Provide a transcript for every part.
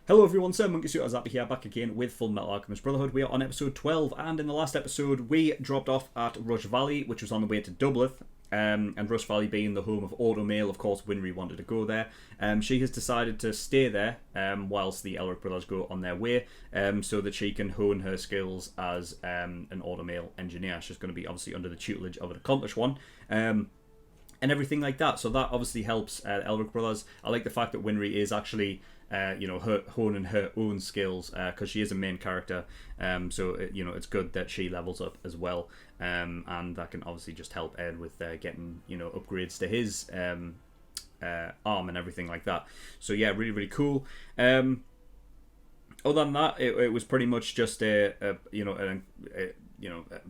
Hello everyone, SirMonkeySuit Azapi here, back again with Fullmetal Alchemist Brotherhood. We are on episode 12, and in the last episode we dropped off at Rush Valley, which was on the way to Dublin. And Rush Valley being the home of Automail, of course Winry wanted to go there. She has decided to stay there whilst the Elric brothers go on their way, so that she can hone her skills as an Automail engineer. She's going to be obviously under the tutelage of an accomplished one. And everything like that. So that obviously helps Elric brothers. I like the fact that Winry is actually honing her own skills, because she is a main character, so it's good that she levels up as well, and that can obviously just help Ed with getting upgrades to his arm and everything like that. So yeah, really cool. Other than that, it was pretty much just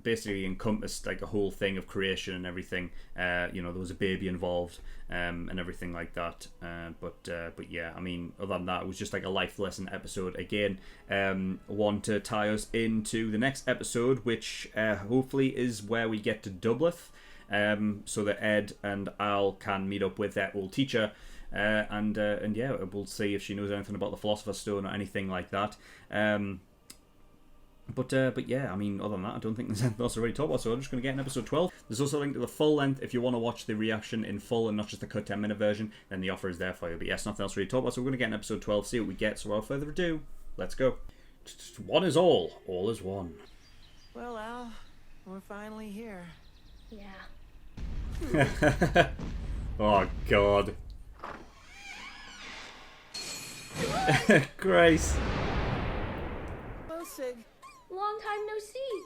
basically encompassed like a whole thing of creation and everything. There was a baby involved, and everything like that. But yeah, I mean, other than that, it was just like a life lesson episode again. One to tie us into the next episode, which hopefully is where we get to Dublin, so that Ed and Al can meet up with their old teacher. And yeah, we'll see if she knows anything about the Philosopher's Stone or anything like that. But yeah, I mean, other than that, I don't think there's anything else to already talk about, so I'm just going to get in episode 12. There's also a link to the full length if you want to watch the reaction in full and not just the cut 10-minute version, then the offer is there for you. But yes, nothing else to really talk about, so we're going to get in episode 12, see what we get. So without further ado, let's go. One is all is one. Well, Al, we're finally here. Yeah. Oh, God. Grace. Oh, Sig. Long time no see.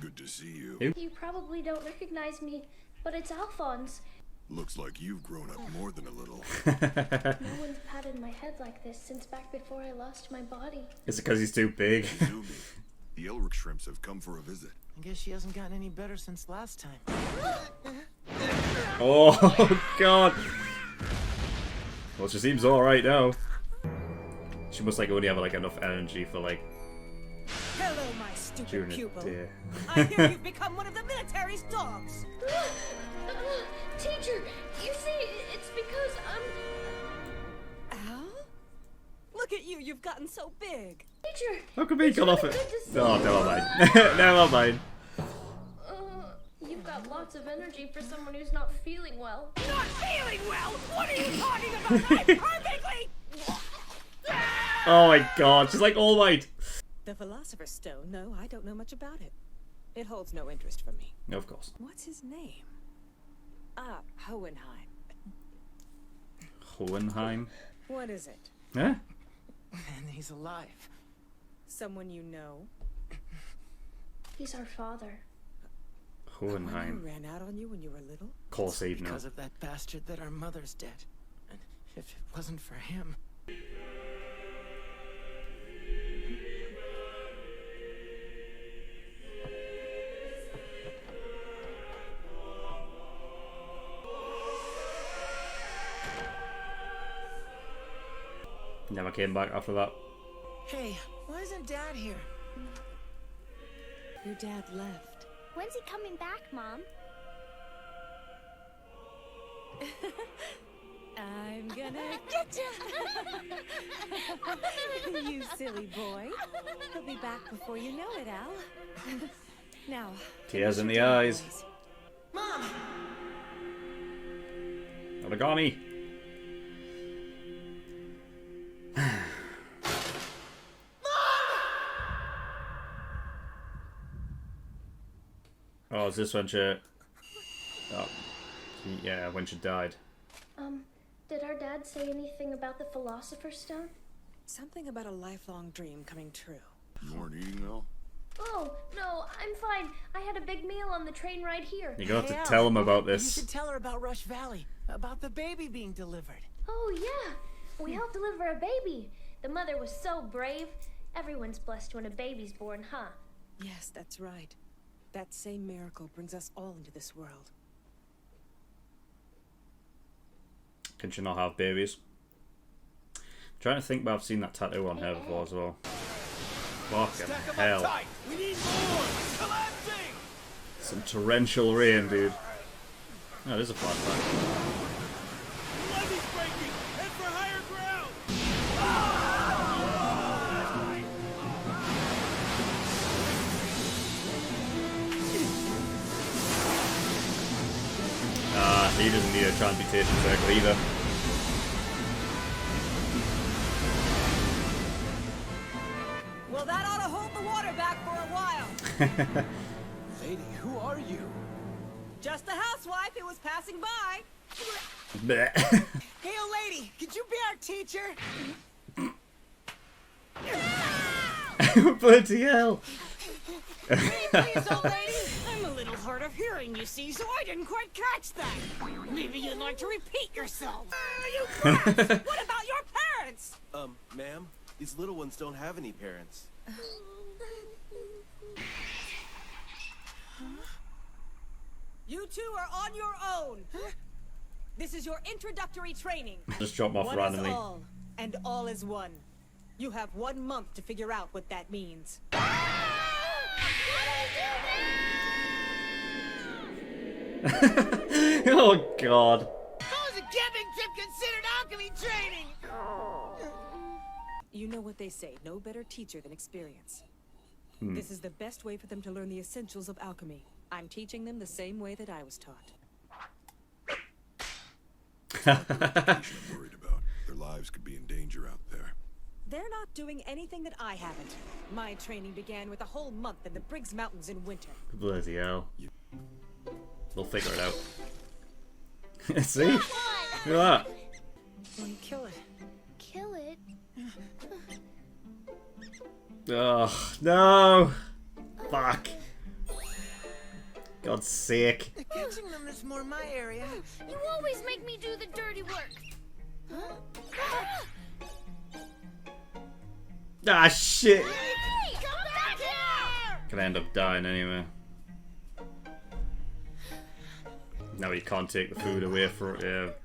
Good to see you. Who? You probably don't recognize me, but it's Alphonse. Looks like you've grown up more than a little. No one's patted my head like this since back before I lost my body. Is it because he's too big? Izumi, the Elric shrimps have come for a visit. I guess she hasn't gotten any better since last time. Oh, God. Well, she seems alright now. She must like only have like enough energy for like Hello, my stupid during a pupil. day. I hear you've become one of the military's dogs. Teacher, you see, it's because Al? Look at you, you've gotten so big. Teacher! How come he got off it? Good to see Oh, you. never mind. Never mind. You've got lots of energy for someone who's not feeling well. Not feeling well? What are you talking about? I'm perfectly... Oh my God, she's like All Might. The Philosopher's Stone? No, I don't know much about it. It holds no interest for me. Of course. What's his name? Ah, Hohenheim. Hohenheim. What is it? Huh? And he's alive. Someone you know? He's our father. Who Hohenheim. ran out on you when you were little? Of course he'd know. Because of that bastard that our mother's dead. And if it wasn't for him... Never came back after that. Hey, why isn't Dad here? Your dad left. When's he coming back, Mom? I'm gonna get you! You silly boy. He'll be back before you know it, Al. Now, Tears in the eyes. Mom! Origami. Oh, is this when she... Oh. Yeah, when she died. Did our dad say anything about the Philosopher's Stone? something about a lifelong dream coming true. You weren't eating, Al? Oh, no, I'm fine. I had a big meal on the train ride here. You're gonna have Hey, to Al, tell him about You this. should tell her about Rush Valley, about the baby being delivered. Oh, yeah. We helped deliver a baby. The mother was so brave. Everyone's blessed when a baby's born, huh? Yes, that's right. That same miracle brings us all into this world. Can she not have babies? I'm trying to think, but I've seen that tattoo on her before as well. Fucking hell. We need more! It's collapsing! Some torrential rain, dude. Oh, there's a flashback. Levee's breaking! Head for higher ground! He doesn't need a transmutation circle either. Well, that ought to hold the water back for a while. Lady, who are you? Just a housewife who was passing by. Bleh. Hey, old lady, could you be our teacher? Bloody hell. Please, old lady. I'm a little hard of hearing, you see, so I didn't quite catch that. Maybe you'd like to repeat yourself. You brats! What about your parents? Ma'am, these little ones don't have any parents. You two are on your own. This is your introductory training. Just drop them off One randomly. is all, and all is one. You have 1 month to figure out what that means. Oh god. How is a camping trip considered alchemy training? You know what they say, no better teacher than experience. This is the best way for them to learn the essentials of alchemy. I'm teaching them the same way that I was taught. I'm worried about. Their lives could be in danger out there. They're not doing anything that I haven't. My training began with a whole month in the Briggs Mountains in winter. Bloody hell. We'll figure it out. See? Look at that. When you kill it. Kill it? Oh, no. Fuck. God's sake. The kitchen room is more my area. You always make me do the dirty work. Ah, shit. Hey, come back here! Gonna end up dying anyway. Now he can't take the food away from it.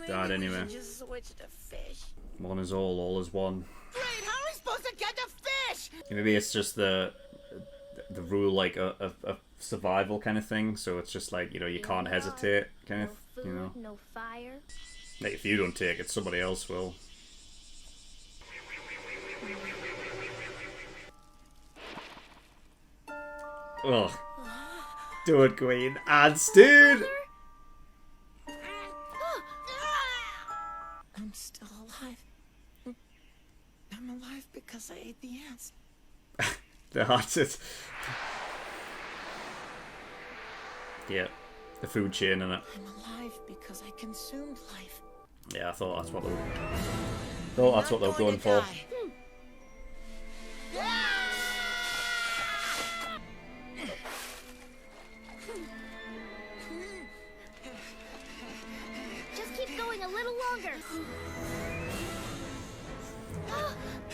Died Maybe we anyway. should just switch to fish. One is all is one. Great, how are we supposed to get the fish? Maybe it's just the rule like of survival kind of thing. So it's just like, you know, you can't hesitate kind No of, food, you know. no fire. Like if you don't take it, somebody else will. Ugh. Do it, Queen. Ants, dude! I'm still alive. I'm alive because I ate the ants. The hearted. Yeah. The food chain in it. I'm alive because I consumed life. Yeah, I thought that's what they were going for. Just keep going a little longer.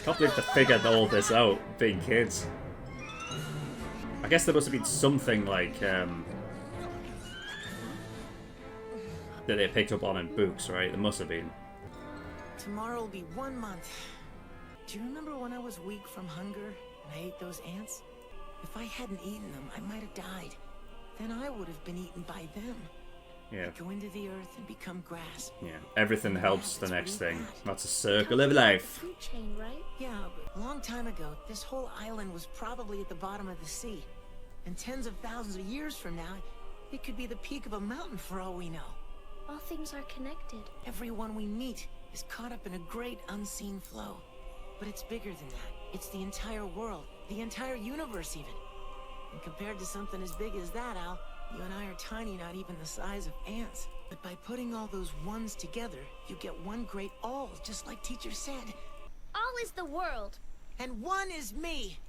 Can't believe they figured all this out, being kids. I guess there must have been something like that they picked up on in books, right? There must have been. Tomorrow will be 1 month. Do you remember when I was weak from hunger and I ate those ants? If I hadn't eaten them, I might have died. Then I would have been eaten by them. Yeah. Go into the earth and become grass. Yeah. Everything helps the That's next really thing. bad. That's a circle of life. Food chain, right? Yeah, but a long time ago, this whole island was probably at the bottom of the sea. And tens of thousands of years from now, it could be the peak of a mountain for all we know. All things are connected. Everyone we meet is caught up in a great unseen flow. But it's bigger than that. It's the entire world, the entire universe even. And compared to something as big as that, Al, you and I are tiny, not even the size of ants. But by putting all those ones together, you get one great all, just like teacher said. All is the world. And one is me.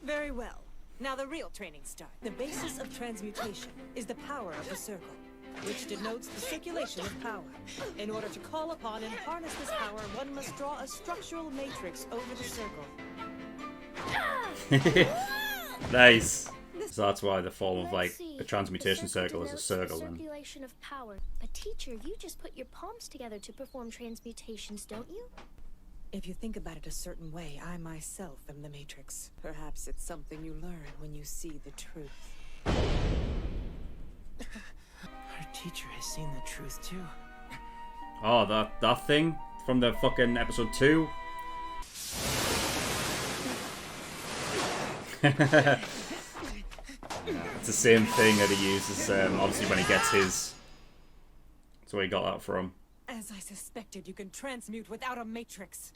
Very well. Now the real training starts. The basis of transmutation is the power of the circle, which denotes the circulation of power. In order to call upon and harness this power, one must draw a structural matrix over the circle. Nice. So that's why the form of like Let's see. a transmutation The circle circle is a denotes circle the then. circulation of power. But teacher, you just put your palms together to perform transmutations, don't you? If you think about it a certain way, I myself am the matrix. Perhaps it's something you learn when you see the truth. Our teacher has seen the truth too. Oh, that thing from the fucking episode 2. It's the same thing that he uses, obviously, when he gets his. That's where he got that from. As I suspected, you can transmute without a matrix.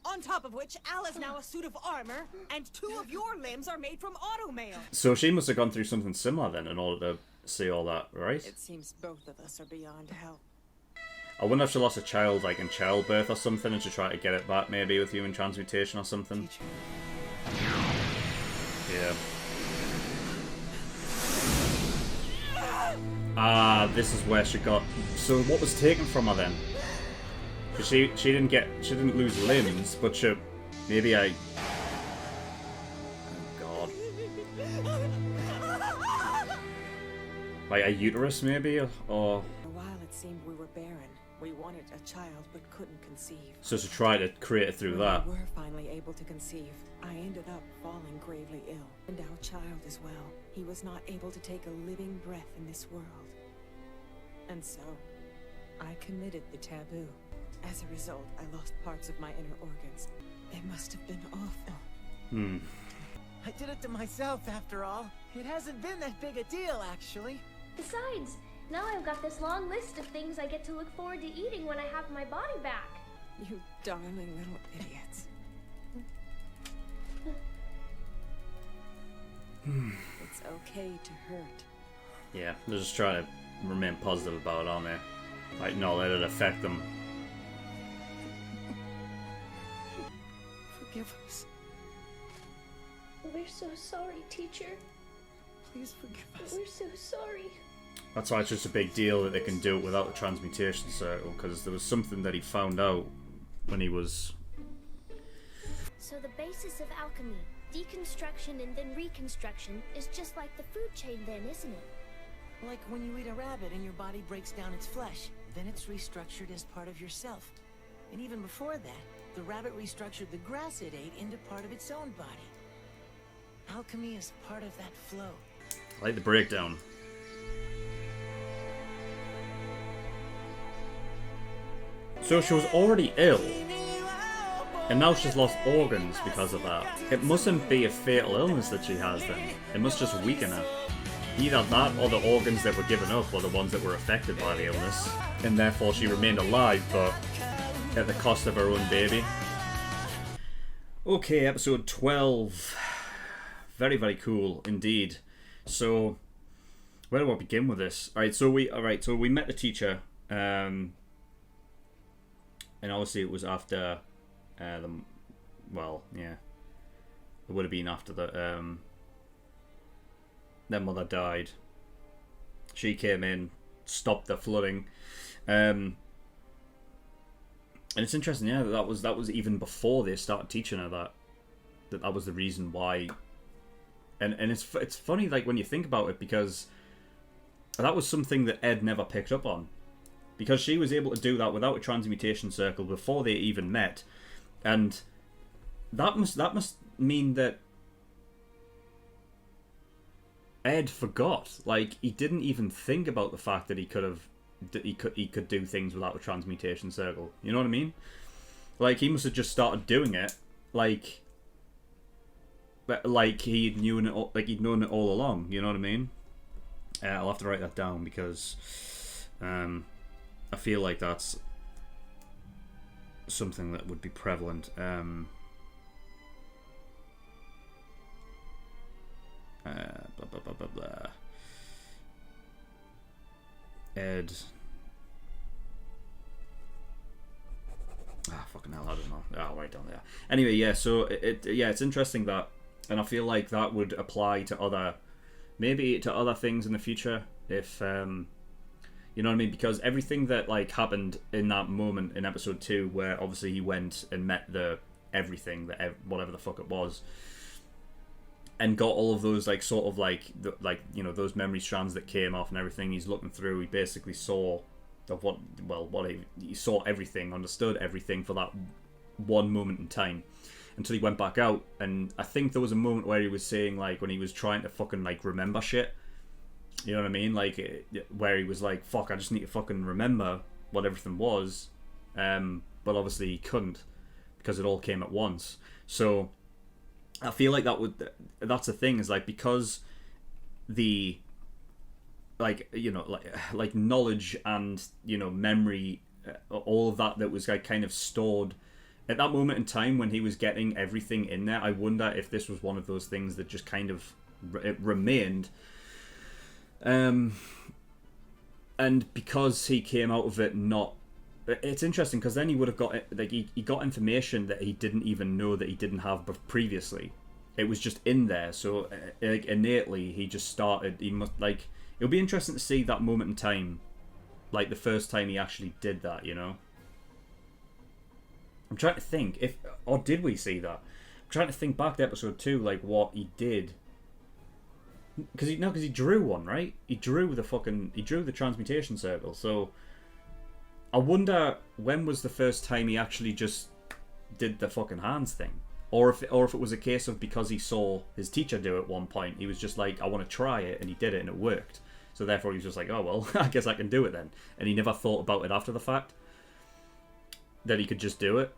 On top of which, Al is now a suit of armor, and 2 of your limbs are made from automail. So she must have gone through something similar then in order to see all that, right? It seems both of us are beyond help. I wonder if she lost a child, like, in childbirth or something, and she tried to get it back, maybe, with human transmutation or something. Yeah. Ah, this is where she got... So what was taken from her then? Because she didn't lose limbs, but she... Maybe I... Oh, God. Like a uterus, maybe? Or... For a while it seemed we were barren. We wanted a child, but couldn't conceive. So to try to create it through that. When we were finally able to conceive, I ended up falling gravely ill. And our child as well. He was not able to take a living breath in this world. And so, I committed the taboo. As a result, I lost parts of my inner organs. They must have been awful. I did it to myself, after all. It hasn't been that big a deal, actually. Besides, now I've got this long list of things I get to look forward to eating when I have my body back. You darling little idiots. It's okay to hurt. Yeah, they're just trying to remain positive about it, aren't they? Like, not let it affect them. Forgive us. We're so sorry, teacher. Please forgive us. We're so sorry. That's why it's just a big deal that they can do it without the transmutation circle, because there was something that he found out when he was... So the basis of alchemy, deconstruction and then reconstruction, is just like the food chain then, isn't it? Like when you eat a rabbit and your body breaks down its flesh, then it's restructured as part of yourself. And even before that, the rabbit restructured the grass it ate into part of its own body. Alchemy is part of that flow. I like the breakdown. So she was already ill, and now she's lost organs because of that. It mustn't be a fatal illness that she has then. It must just weaken her. Either that or the organs that were given up were the ones that were affected by the illness, and therefore she remained alive, but at the cost of her own baby. Okay, episode 12. Very, very cool indeed. So, where do I begin with this? Alright, so we met the teacher, and obviously it was after well, yeah. It would have been after their mother died. She came in, stopped the flooding. And it's interesting, yeah, that was even before they started teaching her that was the reason why. And it's funny, like, when you think about it, because that was something that Ed never picked up on. Because she was able to do that without a transmutation circle before they even met. And that must mean that Ed forgot. Like, he didn't even think about the fact that he could do things without a transmutation circle. You know what I mean? Like, he must have just started doing it, like he'd known it all along. You know what I mean? I'll have to write that down because I feel like that's something that would be prevalent. Blah, blah, blah, blah, blah. Ed. Fucking hell, I don't know. Right down there. Anyway, yeah. So it's interesting that, and I feel like that would apply to maybe other things in the future if you know what I mean? Because everything that like happened in that moment in episode 2, where obviously he went and met whatever the fuck it was, and got all of those like sort of like you know, those memory strands that came off and everything. He's looking through. He basically saw he saw everything, understood everything for that one moment in time, until he went back out. And I think there was a moment where he was saying, like, when he was trying to fucking like remember shit. You know what I mean? Like, where he was like, fuck, I just need to fucking remember what everything was. But obviously he couldn't, because it all came at once. So I feel like that's the thing, is like, because the, like, you know, like knowledge and, you know, memory, all of that was like kind of stored at that moment in time when he was getting everything in there. I wonder if this was one of those things that just kind of remained, and because he came out of it not. It's interesting because then he would have got, like, he got information that he didn't even know that he didn't have previously. It was just in there, so like innately he just started. He must, like, it'll be interesting to see that moment in time, like the first time he actually did that. You know, I'm trying to think or did we see that? I'm trying to think back to episode 2, like what he did. Because he drew one, right? He drew the transmutation circle. So I wonder when was the first time he actually just did the fucking hands thing, or if it was a case of because he saw his teacher do it at one point, he was just like, I want to try it, and he did it and it worked. So therefore he was just like, oh well, I guess I can do it then, and he never thought about it after the fact that he could just do it.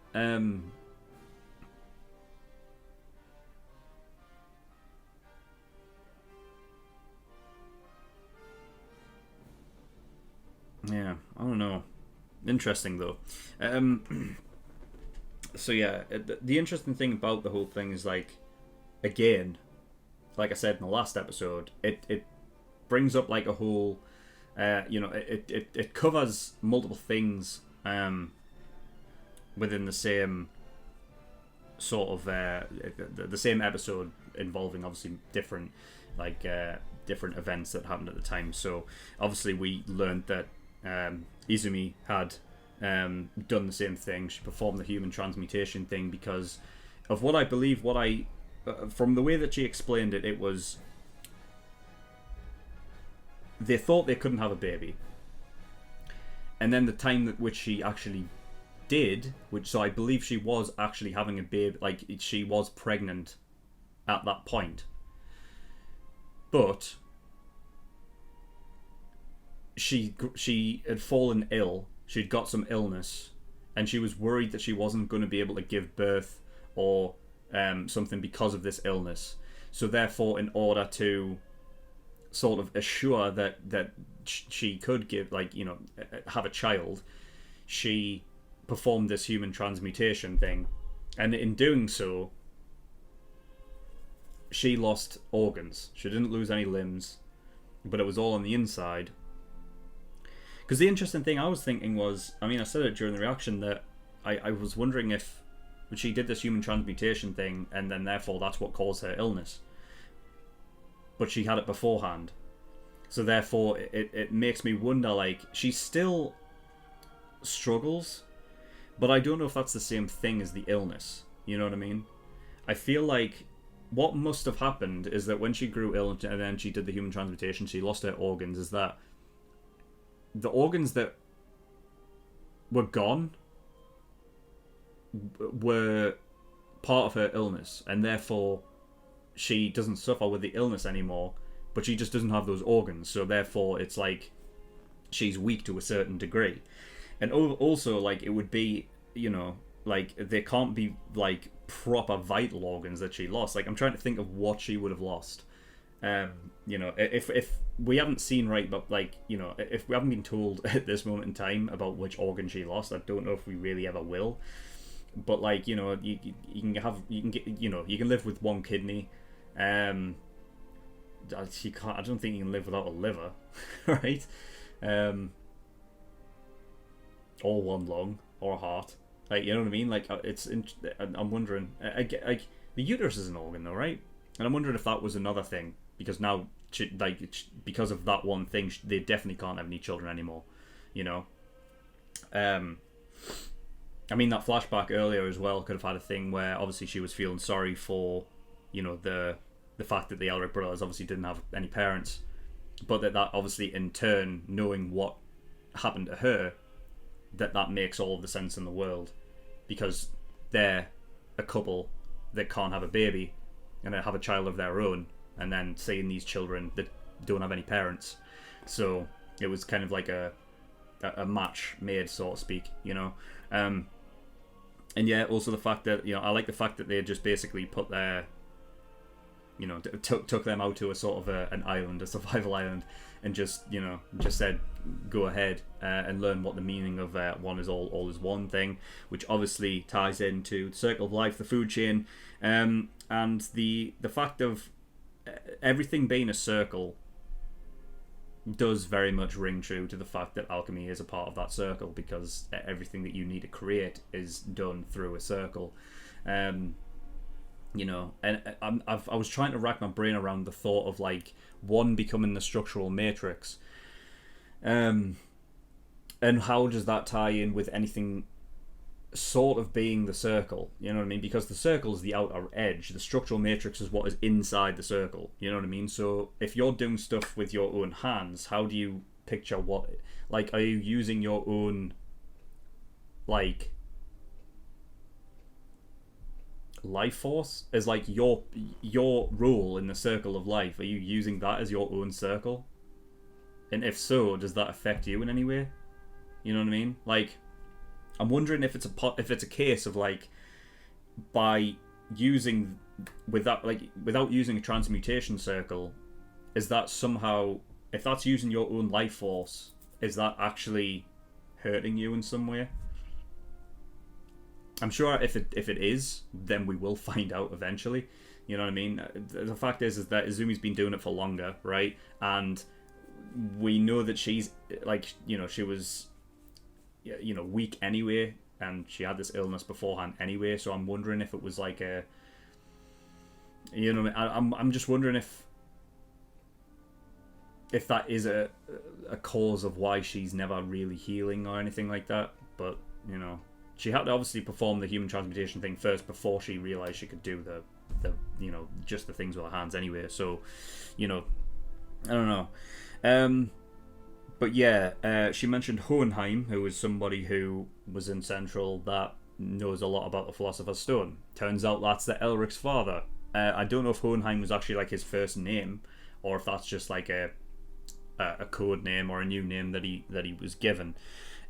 Yeah, I don't know. Interesting though. So yeah, the interesting thing about the whole thing is, like, again, like I said in the last episode, it brings up like a whole, you know, it covers multiple things within the same sort of the same episode, involving obviously different different events that happened at the time. So obviously we learned that Izumi had done the same thing. She performed the human transmutation thing because of what I believe, from the way that she explained it, it was they thought they couldn't have a baby, and then the time at which she actually did, so I believe she was actually having a baby, like she was pregnant at that point, but she had fallen ill. She'd got some illness, and she was worried that she wasn't going to be able to give birth or something because of this illness. So therefore, in order to sort of assure that she could give, like, you know, have a child, she performed this human transmutation thing, and in doing so, she lost organs. She didn't lose any limbs, but it was all on the inside. Because the interesting thing I was thinking was, I mean, I said it during the reaction, that I was wondering if she did this human transmutation thing and then therefore that's what caused her illness. But she had it beforehand. So therefore it makes me wonder, like, she still struggles, but I don't know if that's the same thing as the illness. You know what I mean? I feel like what must have happened is that when she grew ill and then she did the human transmutation, she lost her organs, is that the organs that were gone were part of her illness, and therefore she doesn't suffer with the illness anymore, but she just doesn't have those organs, so therefore it's like she's weak to a certain degree. And also, like, it would be, you know, like, they can't be like proper vital organs that she lost. Like, I'm trying to think of what she would have lost. You know, if we haven't seen, right, but, like, you know, if we haven't been told at this moment in time about which organ she lost, I don't know if we really ever will. But, like, you know, you can get, you know, you can live with one kidney. I don't think you can live without a liver, right? Or one lung or a heart. Like, you know what I mean? Like, I'm wondering. The uterus is an organ, though, right? And I'm wondering if that was another thing, because now, because of that one thing, they definitely can't have any children anymore. You know. I mean, that flashback earlier as well could have had a thing where obviously she was feeling sorry for, you know, the fact that the Elric brothers obviously didn't have any parents, but that obviously in turn, knowing what happened to her, that makes all of the sense in the world, because they're a couple that can't have a baby and they have a child of their own, and then seeing these children that don't have any parents. So it was kind of like a match made, so to speak, you know. And yeah, also the fact that, you know, I like the fact that they just basically put their you know, took them out to a sort of an island, a survival island, and just, you know, just said, go ahead and learn what the meaning of one is all is one thing, which obviously ties into the circle of life, the food chain, and the fact of everything being a circle does very much ring true to the fact that alchemy is a part of that circle, because everything that you need to create is done through a circle. You know, and I was trying to rack my brain around the thought of like one becoming the structural matrix, and how does that tie in with anything sort of being the circle, you know what I mean? Because the circle is the outer edge, the structural matrix is what is inside the circle, you know what I mean? So if you're doing stuff with your own hands, how do you picture what, like, are you using your own, like, life force as like your role in the circle of life? Are you using that as your own circle? And if so, does that affect you in any way? You know what I mean? Like, I'm wondering if it's a case of like, by using without using a transmutation circle, is that somehow, if that's using your own life force, is that actually hurting you in some way? I'm sure if it is, then we will find out eventually. You know what I mean? The fact is that Izumi's been doing it for longer, right? And we know that she's like, you know, she was, you know, weak anyway, and she had this illness beforehand anyway. So I'm wondering if it was like a, you know, I'm just wondering if that is a cause of why she's never really healing or anything like that. But, you know, she had to obviously perform the human transmutation thing first before she realized she could do the you know, just the things with her hands anyway. So, you know, I don't know. But yeah, she mentioned Hohenheim, who is somebody who was in Central that knows a lot about the Philosopher's Stone. Turns out that's the Elric's father. I don't know if Hohenheim was actually like his first name, or if that's just like a code name or a new name that he was given.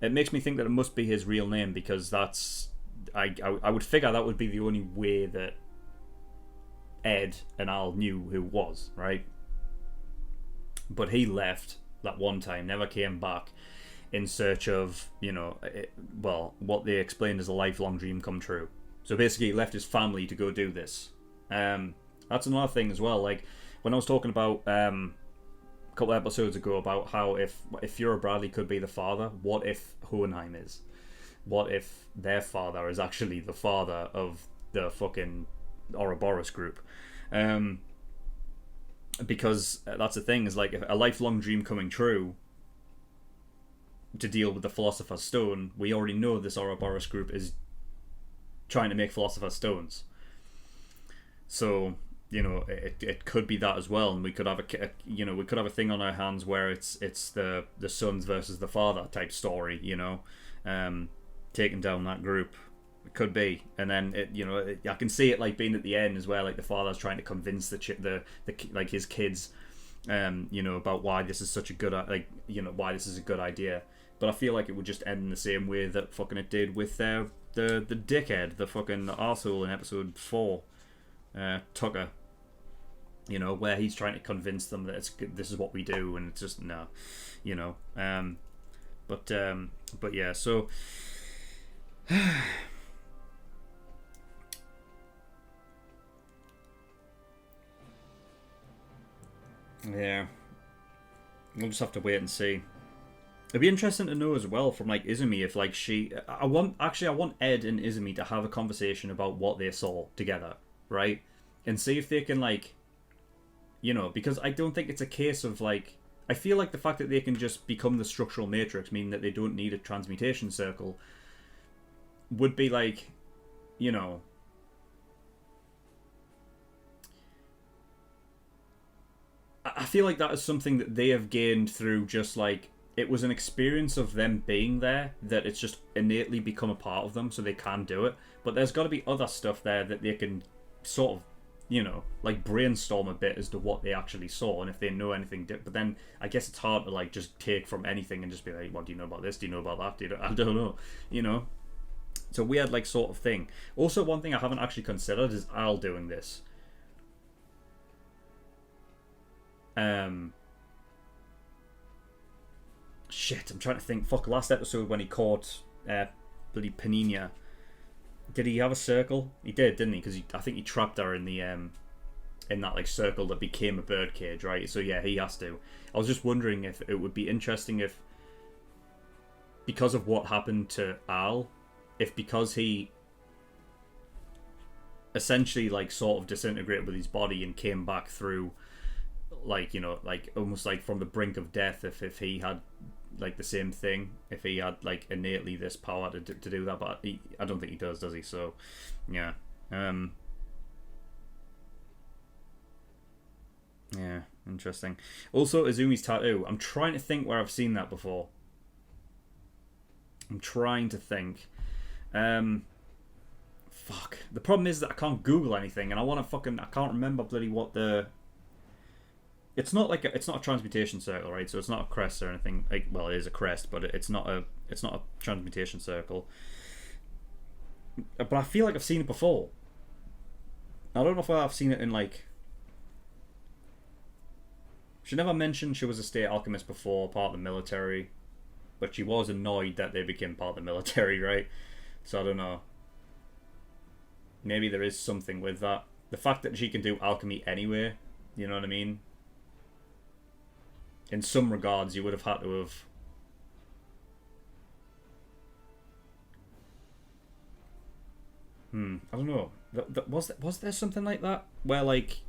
It makes me think that it must be his real name, because that's I would figure that would be the only way that Ed and Al knew who was, right? But he left that one time, never came back, in search of, you know, what they explained as a lifelong dream come true. So basically he left his family to go do this. That's another thing as well. Like, when I was talking about a couple of episodes ago about how if Fuhrer Bradley could be the father, what if Hohenheim is? What if their father is actually the father of the fucking Ouroboros group? Because that's the thing, is like, a lifelong dream coming true to deal with the Philosopher's Stone, we already know this Ouroboros group is trying to make Philosopher's Stones. So, you know, it could be that as well, and we could have a thing on our hands where it's the sons versus the father type story, you know, taking down that group. It could be, and then I can see it like being at the end as well, like the father's trying to convince the like his kids, you know, about why this is such a good, like, you know, why this is a good idea. But I feel like it would just end in the same way that fucking it did with the dickhead, the fucking arsehole in episode 4, Tucker. You know, where he's trying to convince them that this is what we do, and it's just no, you know. But yeah, so. Yeah, we'll just have to wait and see. It'd be interesting to know as well from like Izumi if like I want Ed and Izumi to have a conversation about what they saw together, right? And see if they can, like, you know, because I don't think it's a case of like, I feel like the fact that they can just become the structural matrix, meaning that they don't need a transmutation circle, would be like, you know, I feel like that is something that they have gained through just like, it was an experience of them being there, that it's just innately become a part of them, so they can do it. But there's got to be other stuff there that they can sort of, you know, like brainstorm a bit as to what they actually saw, and if they know anything. But then I guess it's hard to like just take from anything and just be like, well, do you know about this? Do you know about that? I don't know, you know. It's a weird like sort of thing. Also, one thing I haven't actually considered is Al doing this. Shit, I'm trying to think. Fuck, last episode when he caught bloody Panina, did he have a circle? He did, didn't he? Because I think he trapped her in the in that like circle that became a birdcage, right? So yeah, he has to. I was just wondering if it would be interesting if, because of what happened to Al, if because he essentially like sort of disintegrated with his body and came back through, like, you know, like almost like from the brink of death, if he had like the same thing, if he had like innately this power to do that, but I don't think he does he? So yeah, yeah, interesting. Also, Izumi's tattoo. I'm trying to think where I've seen that before. I'm trying to think. Fuck. The problem is that I can't Google anything, and I can't remember bloody what the. It's not like it's not a transmutation circle, right? So it's not a crest or anything. Like, well, it is a crest, but it's not a transmutation circle. But I feel like I've seen it before. I don't know if I've seen it in like. She never mentioned she was a state alchemist before, part of the military, but she was annoyed that they became part of the military, right? So I don't know. Maybe there is something with that. The fact that she can do alchemy anyway, you know what I mean? In some regards, you would have had to have... I don't know. Was there something like that? Where, like...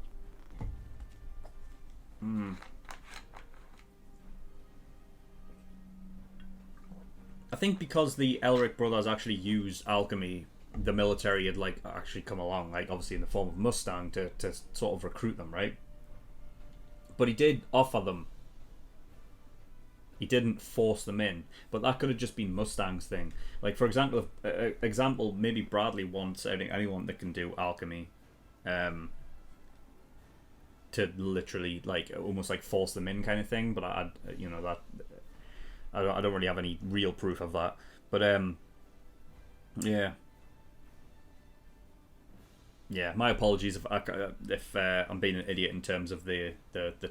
I think because the Elric brothers actually used alchemy, the military had like actually come along, like obviously in the form of Mustang to sort of recruit them, right? But he did offer them. He didn't force them in, but that could have just been Mustang's thing. Like, for example, maybe Bradley wants anyone that can do alchemy, to literally like almost like force them in kind of thing. But I don't really have any real proof of that. But yeah. Yeah, my apologies if I'm being an idiot in terms of the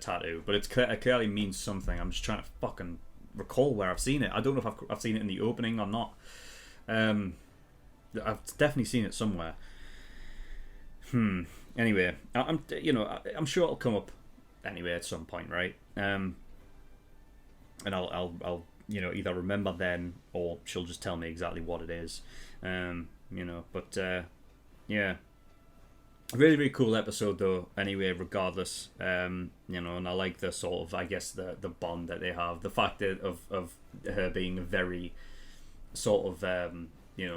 tattoo, but it clearly means something. I'm just trying to fucking recall where I've seen it. I don't know if I've seen it in the opening or not. I've definitely seen it somewhere. Anyway, I'm sure it'll come up anyway at some point, right? And I'll either remember then, or she'll just tell me exactly what it is. But yeah. Really, really cool episode though, anyway, regardless. And I like the sort of, I guess, the bond that they have. The fact that of her being very sort of,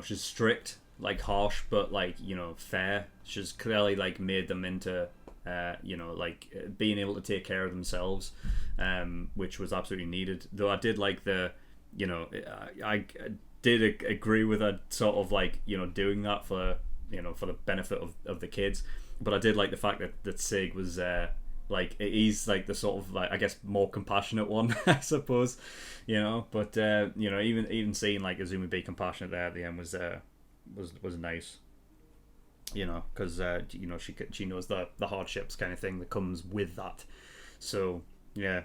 she's strict, like harsh, but like, fair. She's clearly like made them into, being able to take care of themselves, which was absolutely needed. Though I did like I did agree with her sort of like, doing that for the benefit of the kids. But I did like the fact that Sig was he's like the sort of like, I guess, more compassionate one, I suppose, but even seeing like Izumi be compassionate there at the end was nice, because she knows the hardships kind of thing that comes with that. So yeah,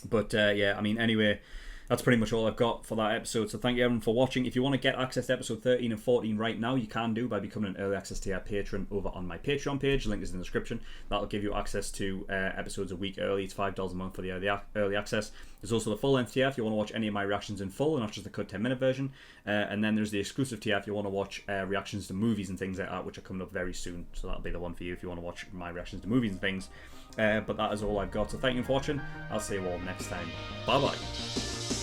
but yeah, I mean, anyway, that's pretty much all I've got for that episode. So thank you everyone for watching. If you want to get access to episode 13 and 14 right now, you can do by becoming an early access tier patron over on my Patreon page. Link is in the description. That'll give you access to episodes a week early. It's $5 a month for the early access. There's also the full length tier if you want to watch any of my reactions in full and not just the cut 10-minute version. And then there's the exclusive tier if you want to watch reactions to movies and things like that, which are coming up very soon. So that'll be the one for you if you want to watch my reactions to movies and things. But that is all I've got. So thank you for watching. I'll see you all next time. Bye bye.